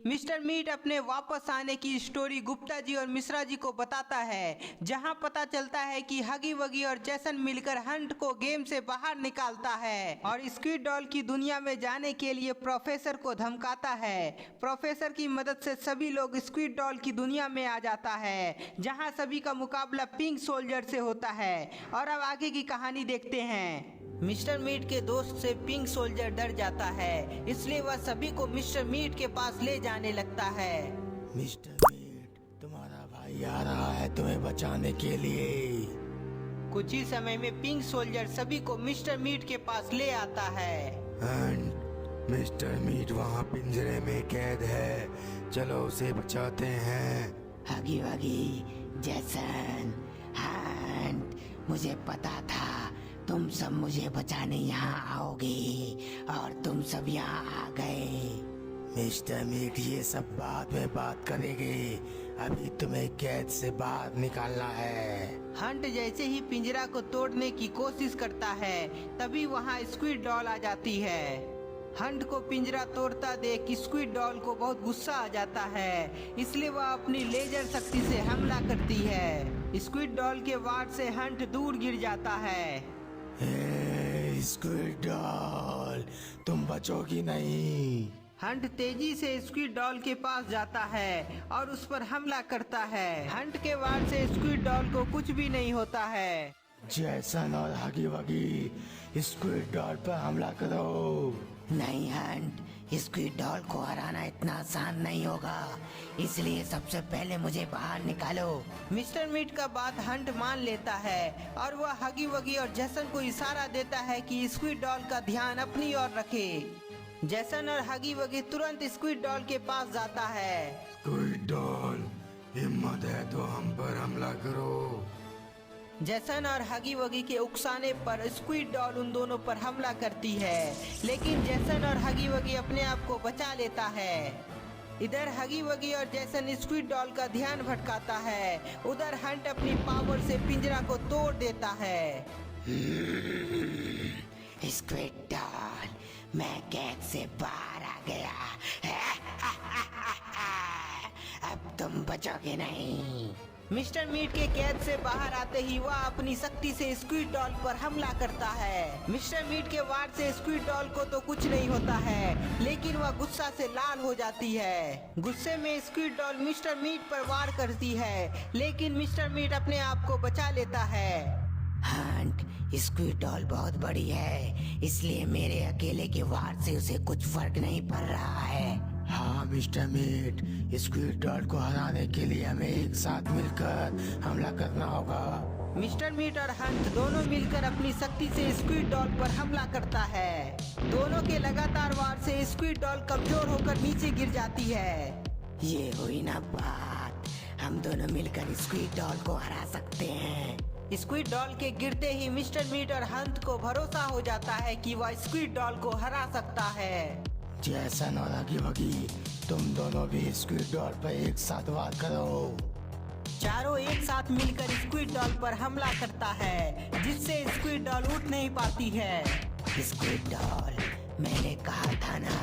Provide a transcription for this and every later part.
Mister meet अपने वापस आने की स्टोरी गुप्ता जी और मिश्रा जी को बताता है, जहां पता चलता है कि हगी वगी और जैसन मिलकर हंट को गेम से बाहर निकालता है और स्क्विड डॉल की दुनिया में जाने के लिए प्रोफेसर को धमकाता है। प्रोफेसर की मदद से सभी लोग स्क्विड डॉल की दुनिया में आ जाता है, जहां सभी का मुकाबला पिंक सोल्जर से होता है। और अब आगे की कहानी देखते हैं। मिस्टर मीट के दोस्त से पिंक सोल्जर डर जाता है, इसलिए वह सभी को मिस्टर मीट के पास ले जाने लगता है। मिस्टर मीट, तुम्हारा भाई आ रहा है तुम्हें बचाने के लिए। कुछ ही समय में पिंक सोल्जर सभी को मिस्टर मीट के पास ले आता है। मिस्टर मीट वहाँ पिंजरे में कैद है, चलो उसे बचाते हैं। हगी वगी, जैसन, हंट, मुझे पता था तुम सब मुझे बचाने यहाँ आओगे और तुम सब यहाँ आ गए। मिस्टर मीट, ये सब बाद में बात करेंगे, अभी तुम्हें कैद से बाहर निकालना है। हंट जैसे ही पिंजरा को तोड़ने की कोशिश करता है, तभी वहाँ स्क्विड डॉल आ जाती है। हंट को पिंजरा तोड़ता देख स्क्विड डॉल को बहुत गुस्सा आ जाता है, इसलिए वह अपनी लेजर शक्ति से हमला करती है। स्क्विड डॉल के वार से हंट दूर गिर जाता है। स्क्विड डॉल, तुम बचोगी नहीं। हंट तेजी से स्क्विड डॉल के पास जाता है और उस पर हमला करता है। हंट के वार से स्क्विड डॉल को कुछ भी नहीं होता है। जैसन और हगी वगी, स्क्विड डॉल पर हमला करो। नहीं हंट, स्क्विड डॉल को हराना इतना आसान नहीं होगा, इसलिए सबसे पहले मुझे बाहर निकालो। मिस्टर मीट का बात हंट मान लेता है और वह हगी वगी और जैसन को इशारा देता है कि स्क्विड डॉल का ध्यान अपनी ओर रखे। जैसन और हगी वगी तुरंत स्क्विड डॉल के पास जाता है। स्क्विड डॉल, हिम्मत है तो हम पर हमला करो। जैसन और हगी वगी के उकसाने पर स्क्विड डॉल उन दोनों पर हमला करती है, लेकिन जैसन और हगी वगी अपने आप को बचा लेता है। इधर हगी वगी और जैसन स्क्विड डॉल का ध्यान भटकाता है, उधर हंट अपनी पावर से पिंजरा को तोड़ देता है। स्क्विड डॉल, मैं कैद से बाहर आ गया। अब तुम बचोगे नहीं। मिस्टर मीट के कैद से बाहर आते ही वह अपनी शक्ति से स्क्विड डॉल पर हमला करता है। मिस्टर मीट के वार से स्क्विड डॉल को तो कुछ नहीं होता है, लेकिन वह गुस्सा से लाल हो जाती है। गुस्से में स्क्विड डॉल मिस्टर मीट पर वार करती है, लेकिन मिस्टर मीट अपने आप को बचा लेता है। हंट, स्क्विड डॉल बहुत बड़ी है, इसलिए मेरे अकेले के वार से उसे कुछ फर्क नहीं पड़ रहा है। हाँ मिस्टर मीट, स्क्विड डॉल को हराने के लिए हमें एक साथ मिलकर हमला करना होगा। मिस्टर मीट और हंट दोनों मिलकर अपनी शक्ति से स्क्विड डॉल पर हमला करता है। दोनों के लगातार वार से स्क्विड डॉल कमजोर होकर नीचे गिर जाती है। ये हुई ना बात, हम दोनों मिलकर स्क्विड डॉल को हरा सकते हैं। स्क्विड डॉल के गिरते ही मिस्टर मीट और हंट को भरोसा हो जाता है कि वह स्क्विड डॉल को हरा सकता है। जैसन और हगी वगी, तुम दोनों भी स्क्विड डॉल पर एक साथ वार करो। चारों एक साथ मिलकर स्क्विड डॉल पर हमला करता है, जिससे स्क्विड डॉल उठ नहीं पाती है। स्क्विड डॉल, मैंने कहा था ना,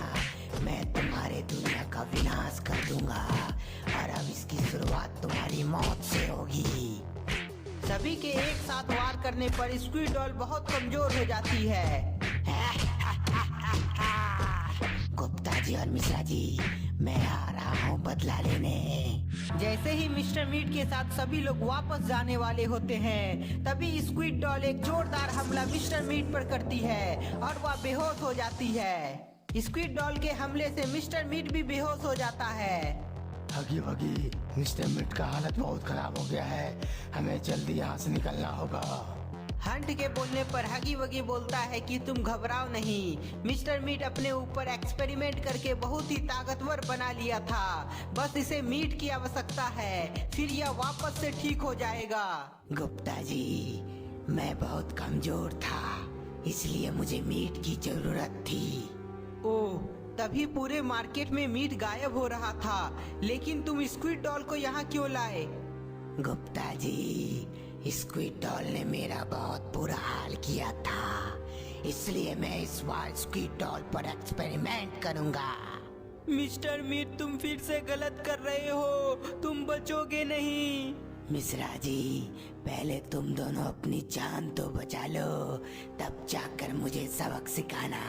मैं तुम्हारे दुनिया का विनाश कर दूंगा और अब इसकी शुरुआत तुम्हारी मौत से होगी। सभी के एक साथ वार करने पर स्क्विड डॉल बहुत कमजोर हो जाती है। गुप्ता जी और मिश्रा जी, मैं आ रहा हूँ बदला लेने। जैसे ही मिस्टर मीट के साथ सभी लोग वापस जाने वाले होते हैं, तभी स्क्विड डॉल एक जोरदार हमला मिस्टर मीट पर करती है और वह बेहोश हो जाती है। स्क्विड डॉल के हमले से मिस्टर मीट भी बेहोश हो जाता है। हगी वगी, मिस्टर मीट का हालत बहुत खराब हो गया है, हमें जल्दी यहाँ से निकलना होगा। हंट के बोलने पर हगी वगी बोलता है कि तुम घबराओ नहीं, मिस्टर मीट अपने ऊपर एक्सपेरिमेंट करके बहुत ही ताकतवर बना लिया था, बस इसे मीट की आवश्यकता है, फिर यह वापस से ठीक हो जाएगा। गुप्ता जी, मैं बहुत कमजोर था, इसलिए मुझे मीट की जरूरत थी। ओह, तभी पूरे मार्केट में मीट गायब हो रहा था, लेकिन तुम स्क्विड डॉल को यहाँ क्यों लाए? गुप्ता जी, स्क्विड डॉल ने मेरा बहुत बुरा हाल किया था, इसलिए मैं इस बार स्क्विड डॉल पर एक्सपेरिमेंट करूंगा। मिस्टर मीट, तुम फिर से गलत कर रहे हो, तुम बचोगे नहीं। मिश्रा जी, पहले तुम दोनों अपनी जान तो बचा लो, तब जाकर मुझे सबक सिखाना।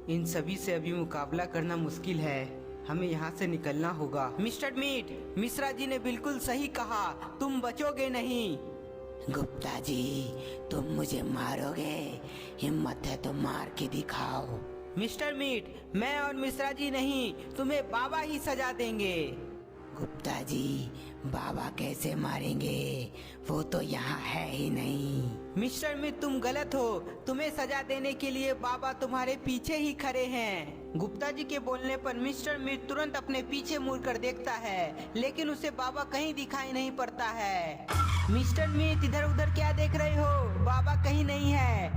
इन सभी से अभी मुकाबला करना मुश्किल है, हमें यहाँ से निकलना होगा। मिस्टर मीट, मिश्रा जी ने बिल्कुल सही कहा, तुम बचोगे नहीं। गुप्ता जी, तुम मुझे मारोगे? हिम्मत है तो मार के दिखाओ। मिस्टर मीट, मैं और मिश्रा जी नहीं, तुम्हें बाबा ही सजा देंगे। गुप्ता जी, बाबा कैसे मारेंगे? वो तो यहाँ है ही नहीं। मिस्टर मीट, तुम गलत हो, तुम्हें सजा देने के लिए बाबा तुम्हारे पीछे ही खड़े हैं। गुप्ता जी के बोलने पर मिस्टर मीट तुरंत अपने पीछे मुड़कर देखता है, लेकिन उसे बाबा कहीं दिखाई नहीं पड़ता है। मिस्टर मीट, इधर उधर क्या देख रहे हो? बाबा कहीं नहीं है।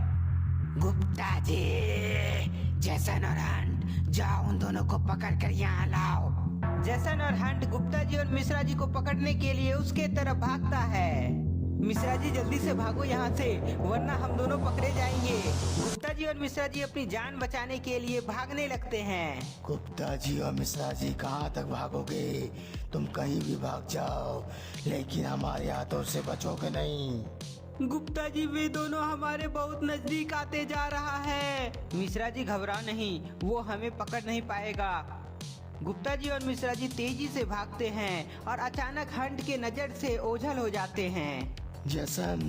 गुप्ता जी, जैसन और हंट, जाओ उन दोनों को पकड़ कर यहाँ लाओ। जैसन और हंट गुप्ता जी और मिश्रा जी को पकड़ने के लिए उसके तरफ भागता है। मिश्रा जी, जल्दी से भागो यहाँ से, वरना हम दोनों पकड़े जाएंगे। गुप्ता जी और मिश्रा जी अपनी जान बचाने के लिए भागने लगते हैं। गुप्ता जी और मिश्रा जी कहाँ तक भागोगे? तुम कहीं भी भाग जाओ, लेकिन हमारे हाथों से बचोगे नहीं। गुप्ता जी, वे दोनों हमारे बहुत नजदीक आते जा रहा है। मिश्रा जी, घबराओ नहीं, वो हमें पकड़ नहीं पाएगा। गुप्ता जी और मिश्रा जी तेजी से भागते हैं और अचानक हंट के नजर से ओझल हो जाते हैं। जैसन,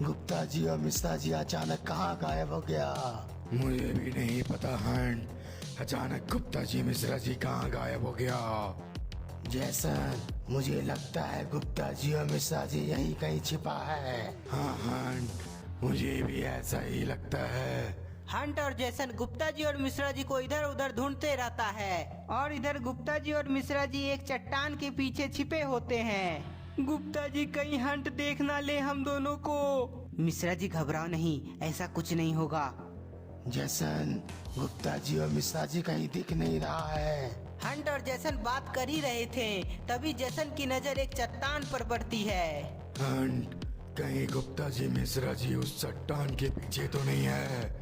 गुप्ता जी और मिश्रा जी अचानक कहाँ गायब हो गया? मुझे भी नहीं पता हंट, अचानक गुप्ता जी मिश्रा जी कहाँ गायब हो गया। जैसन, मुझे लगता है गुप्ता जी और मिश्रा जी यहीं कहीं छिपा है। हाँ हंट, मुझे भी ऐसा ही लगता है। हंट और जैसन गुप्ता जी और मिश्रा जी को इधर उधर ढूंढते रहता है और इधर गुप्ता जी और मिश्रा जी एक चट्टान के पीछे छिपे होते हैं। गुप्ता जी, कहीं हंट देख ना ले हम दोनों को। मिश्रा जी, घबराओ नहीं, ऐसा कुछ नहीं होगा। जैसन, गुप्ता जी और मिश्रा जी कहीं दिख नहीं रहा है। हंट और जैसन बात कर ही रहे थे, तभी जैसन की नजर एक चट्टान पर पड़ती है। हंट, कहीं गुप्ता जी मिश्रा जी उस चट्टान के पीछे तो नहीं है?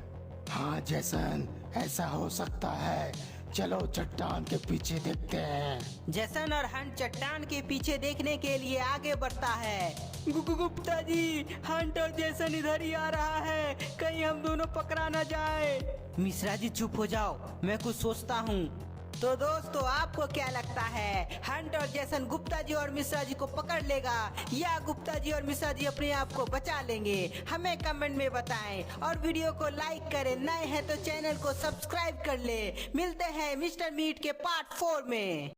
हाँ जैसन, ऐसा हो सकता है, चलो चट्टान के पीछे देखते हैं। जैसन और हंट चट्टान के पीछे देखने के लिए आगे बढ़ता है। गुप्ता जी, हंट और जैसन इधर ही आ रहा है, कहीं हम दोनों पकड़ा ना जाए। मिश्रा जी, चुप हो जाओ, मैं कुछ सोचता हूँ। तो दोस्तों, आपको क्या लगता है, हंट और जैसन गुप्ता जी और मिश्रा जी को पकड़ लेगा या गुप्ता जी और मिश्रा जी अपने आप को बचा लेंगे? हमें कमेंट में बताएं और वीडियो को लाइक करें। नए हैं तो चैनल को सब्सक्राइब कर ले। मिलते हैं मिस्टर मीट के पार्ट 4 में।